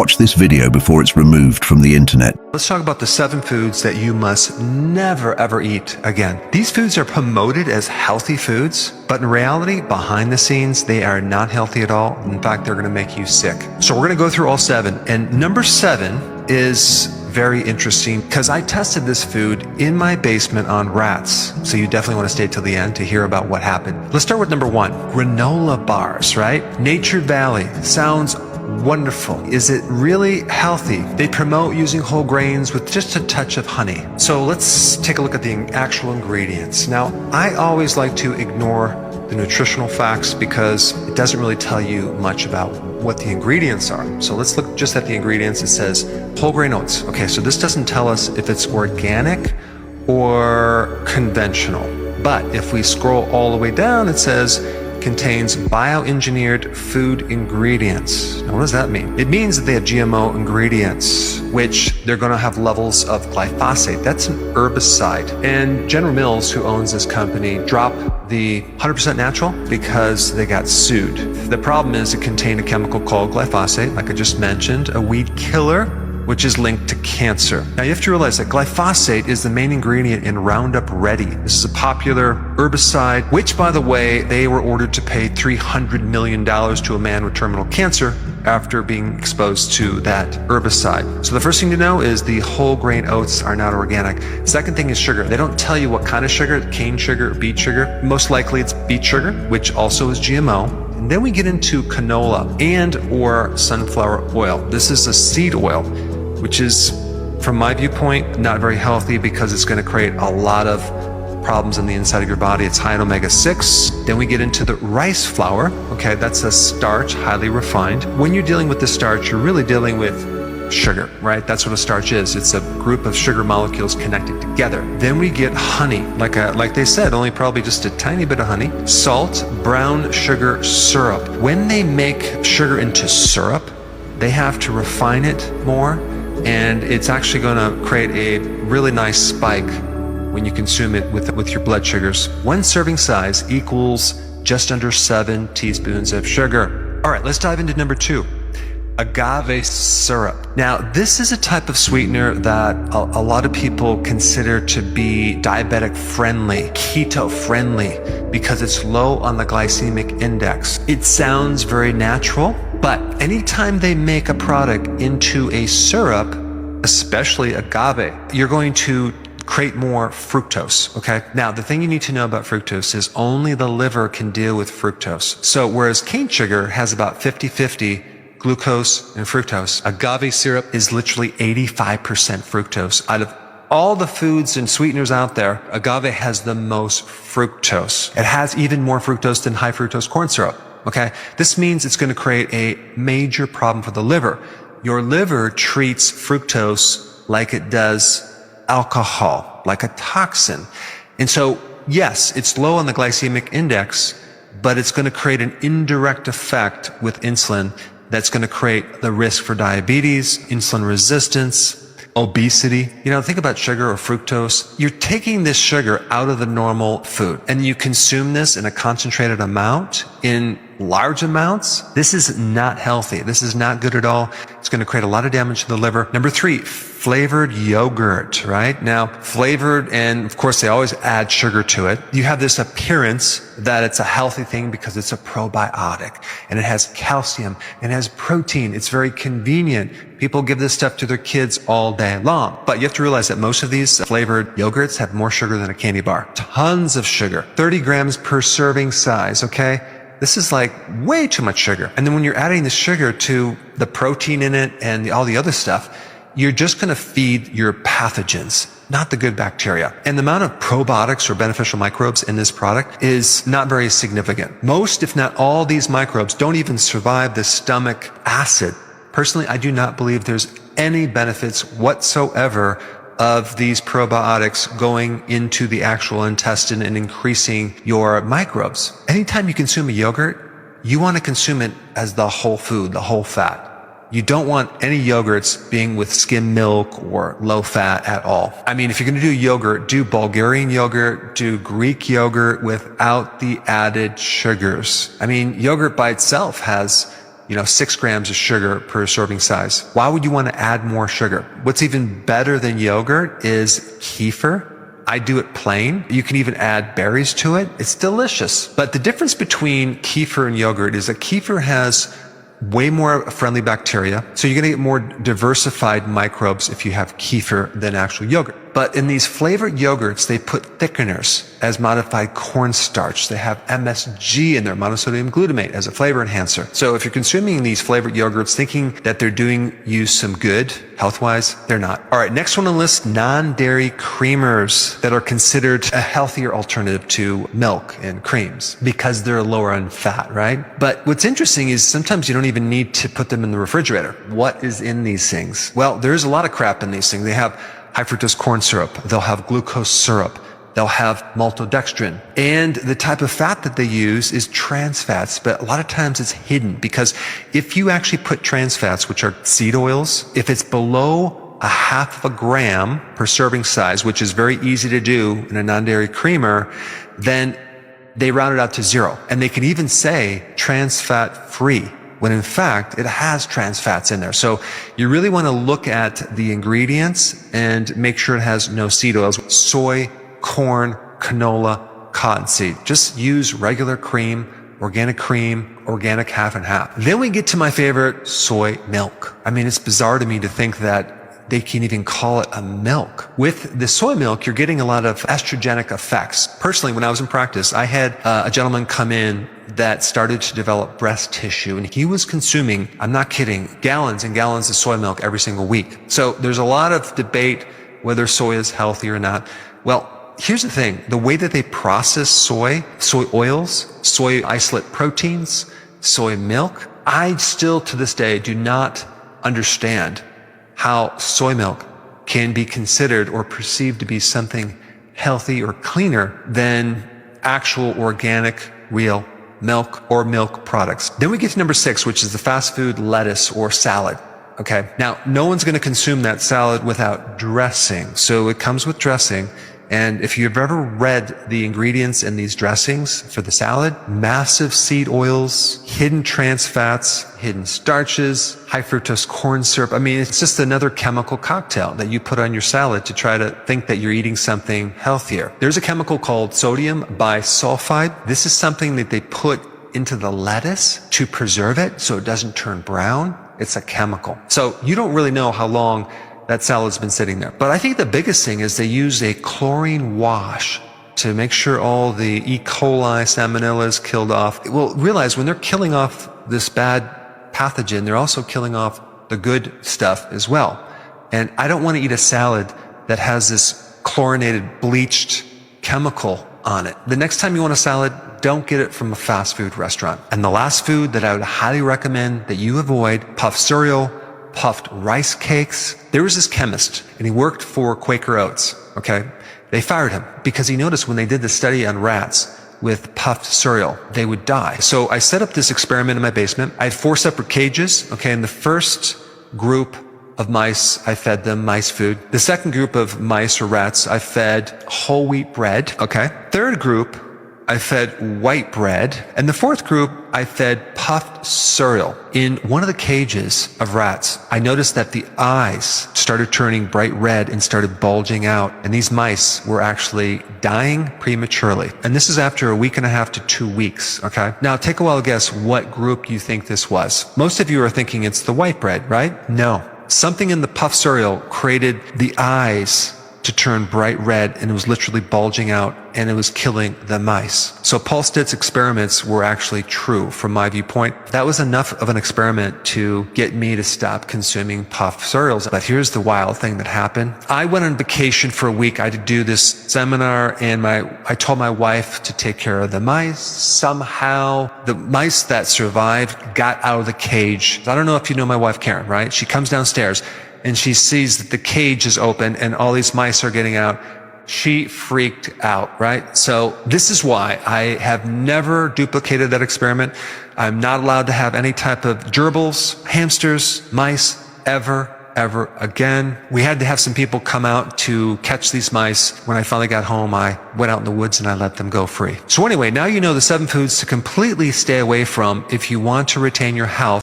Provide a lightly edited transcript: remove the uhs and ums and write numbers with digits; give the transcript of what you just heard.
watch this video before it's removed from the internet. Let's talk about the 7 foods that you must never ever eat again. These foods are promoted as healthy foods, but in reality, behind the scenes, they are not healthy at all. In fact, they're gonna make you sick. So we're gonna go through all 7. And number 7 is very interesting because I tested this food in my basement on rats. So you definitely want to stay till the end to hear about what happened. Let's start with number 1, granola bars, right? Nature Valley sounds wonderful. Is it really healthy? They promote using whole grains with just a touch of honey. So let's take a look at the actual ingredients. Now, I always like to ignore the nutritional facts because it doesn't really tell you much about what the ingredients are. So let's look just at the ingredients. It says whole grain oats. Okay, so this doesn't tell us if it's organic or conventional. But if we scroll all the way down, it says contains bioengineered food ingredients. Now, what does that mean? It means that they have GMO ingredients, which they're going to have levels of glyphosate. That's an herbicide. And General Mills, who owns this company, dropped the 100% natural because they got sued. The problem is it contained a chemical called glyphosate, like I just mentioned, a weed killer, which is linked to cancer. Now you have to realize that glyphosate is the main ingredient in Roundup Ready. This is a popular herbicide, which by the way, they were ordered to pay $300 million to a man with terminal cancer after being exposed to that herbicide. So the first thing to know is the whole grain oats are not organic. Second thing is sugar. They don't tell you what kind of sugar, cane sugar, beet sugar. Most likely it's beet sugar, which also is GMO. And then we get into canola and or sunflower oil. This is a seed oil, which is, from my viewpoint, not very healthy because it's going to create a lot of problems in the inside of your body. It's high in omega-6. Then we get into the rice flour. Okay, that's a starch, highly refined. When you're dealing with the starch, you're really dealing with sugar, right? That's what a starch is. It's a group of sugar molecules connected together. Then we get honey, like they said, only probably just a tiny bit of honey. Salt, brown sugar syrup. When they make sugar into syrup, they have to refine it more, and it's actually going to create a really nice spike when you consume it with your blood sugars. 1 serving size equals just under 7 teaspoons of sugar. All right, let's dive into number 2. Agave syrup. Now, this is a type of sweetener that a lot of people consider to be diabetic friendly, keto friendly, because it's low on the glycemic index. It sounds very natural, but anytime they make a product into a syrup, especially agave, you're going to create more fructose, okay? Now, the thing you need to know about fructose is only the liver can deal with fructose. So whereas cane sugar has about 50-50 glucose and fructose, agave syrup is literally 85% fructose. Out of all the foods and sweeteners out there, agave has the most fructose. It has even more fructose than high fructose corn syrup, okay? This means it's going to create a major problem for the liver. Your liver treats fructose like it does alcohol, like a toxin. And so, yes, it's low on the glycemic index, but it's going to create an indirect effect with insulin that's going to create the risk for diabetes, insulin resistance, obesity. You know, think about sugar or fructose. You're taking this sugar out of the normal food and you consume this in a concentrated amount, in large amounts. This is not healthy. This is not good at all. It's going to create a lot of damage to the liver. Number 3, flavored yogurt, right? Now, flavored, and of course they always add sugar to it. You have this appearance that it's a healthy thing because it's a probiotic and it has calcium and it has protein. It's very convenient. People give this stuff to their kids all day long. But you have to realize that most of these flavored yogurts have more sugar than a candy bar. Tons of sugar. 30 grams per serving size, okay? This is like way too much sugar. And then when you're adding the sugar to the protein in it and all the other stuff, you're just going to feed your pathogens, not the good bacteria. And the amount of probiotics or beneficial microbes in this product is not very significant. Most, if not all, these microbes don't even survive the stomach acid. Personally, I do not believe there's any benefits whatsoever of these probiotics going into the actual intestine and increasing your microbes. Anytime you consume a yogurt, you want to consume it as the whole food, the whole fat. You don't want any yogurts being with skim milk or low fat at all. I mean, if you're going to do yogurt, do Bulgarian yogurt, do Greek yogurt without the added sugars. I mean, yogurt by itself has, 6 grams of sugar per serving size. Why would you want to add more sugar? What's even better than yogurt is kefir. I do it plain. You can even add berries to it. It's delicious. But the difference between kefir and yogurt is that kefir has way more friendly bacteria. So you're going to get more diversified microbes if you have kefir than actual yogurt. But in these flavored yogurts, they put thickeners as modified cornstarch. They have MSG in there, monosodium glutamate, as a flavor enhancer. So if you're consuming these flavored yogurts thinking that they're doing you some good health-wise, they're not. All right, next one on the list, non-dairy creamers that are considered a healthier alternative to milk and creams because they're lower in fat, right? But what's interesting is sometimes you don't even need to put them in the refrigerator. What is in these things? Well, there's a lot of crap in these things. They have high fructose corn syrup. They'll have glucose syrup. They'll have maltodextrin. And the type of fat that they use is trans fats, but a lot of times it's hidden because if you actually put trans fats, which are seed oils, if it's below a half of a gram per serving size, which is very easy to do in a non-dairy creamer, then they round it out to 0. And they can even say trans fat free, when in fact it has trans fats in there. So you really want to look at the ingredients and make sure it has no seed oils. Soy, corn, canola, cottonseed. Just use regular cream, organic half and half. Then we get to my favorite, soy milk. I mean, it's bizarre to me to think that they can even call it a milk. With the soy milk, you're getting a lot of estrogenic effects. Personally, when I was in practice, I had a gentleman come in that started to develop breast tissue, and he was consuming, I'm not kidding, gallons and gallons of soy milk every single week. So there's a lot of debate whether soy is healthy or not. Well, here's the thing. The way that they process soy oils, soy isolate proteins, soy milk, I still to this day do not understand how soy milk can be considered or perceived to be something healthy or cleaner than actual organic, real milk or milk products. Then we get to number 6, which is the fast food lettuce or salad. Okay. Now, no one's going to consume that salad without dressing. So it comes with dressing. And if you've ever read the ingredients in these dressings for the salad, massive seed oils, hidden trans fats, hidden starches, high fructose corn syrup. I mean, it's just another chemical cocktail that you put on your salad to try to think that you're eating something healthier. There's a chemical called sodium bisulfite. This is something that they put into the lettuce to preserve it so it doesn't turn brown. It's a chemical. So you don't really know how long that salad's been sitting there. But I think the biggest thing is they use a chlorine wash to make sure all the E. coli, salmonella is killed off. Well, realize when they're killing off this bad pathogen, they're also killing off the good stuff as well. And I don't want to eat a salad that has this chlorinated, bleached chemical on it. The next time you want a salad, don't get it from a fast food restaurant. And the last food that I would highly recommend that you avoid, puffed cereal, puffed rice cakes. There was this chemist, and he worked for Quaker Oats, okay? They fired him because he noticed when they did the study on rats with puffed cereal, they would die. So I set up this experiment in my basement. I had 4 separate cages, okay? In the first group of mice, I fed them mice food. The second group of mice or rats, I fed whole wheat bread, okay? Third group, I fed white bread. And the fourth group, I fed puffed cereal. In one of the cages of rats, I noticed that the eyes started turning bright red and started bulging out. And these mice were actually dying prematurely. And this is after a week and a half to 2 weeks, okay? Now take a wild guess what group you think this was. Most of you are thinking it's the white bread, right? No. Something in the puffed cereal created the eyes to turn bright red, and it was literally bulging out, and it was killing the mice. So Paul Stitt's experiments were actually true from my viewpoint. That was enough of an experiment to get me to stop consuming puffed cereals. But here's the wild thing that happened. I went on vacation for a week. I had to do this seminar, and I told my wife to take care of the mice. Somehow, the mice that survived got out of the cage. I don't know if you know my wife, Karen, right? She comes downstairs, and she sees that the cage is open and all these mice are getting out. She freaked out, right? So this is why I have never duplicated that experiment. I'm not allowed to have any type of gerbils, hamsters, mice, ever again. We had to have some people come out to catch these mice. When I finally got home, I went out in the woods and I let them go free. So anyway, now you know the 7 foods to completely stay away from if you want to retain your health.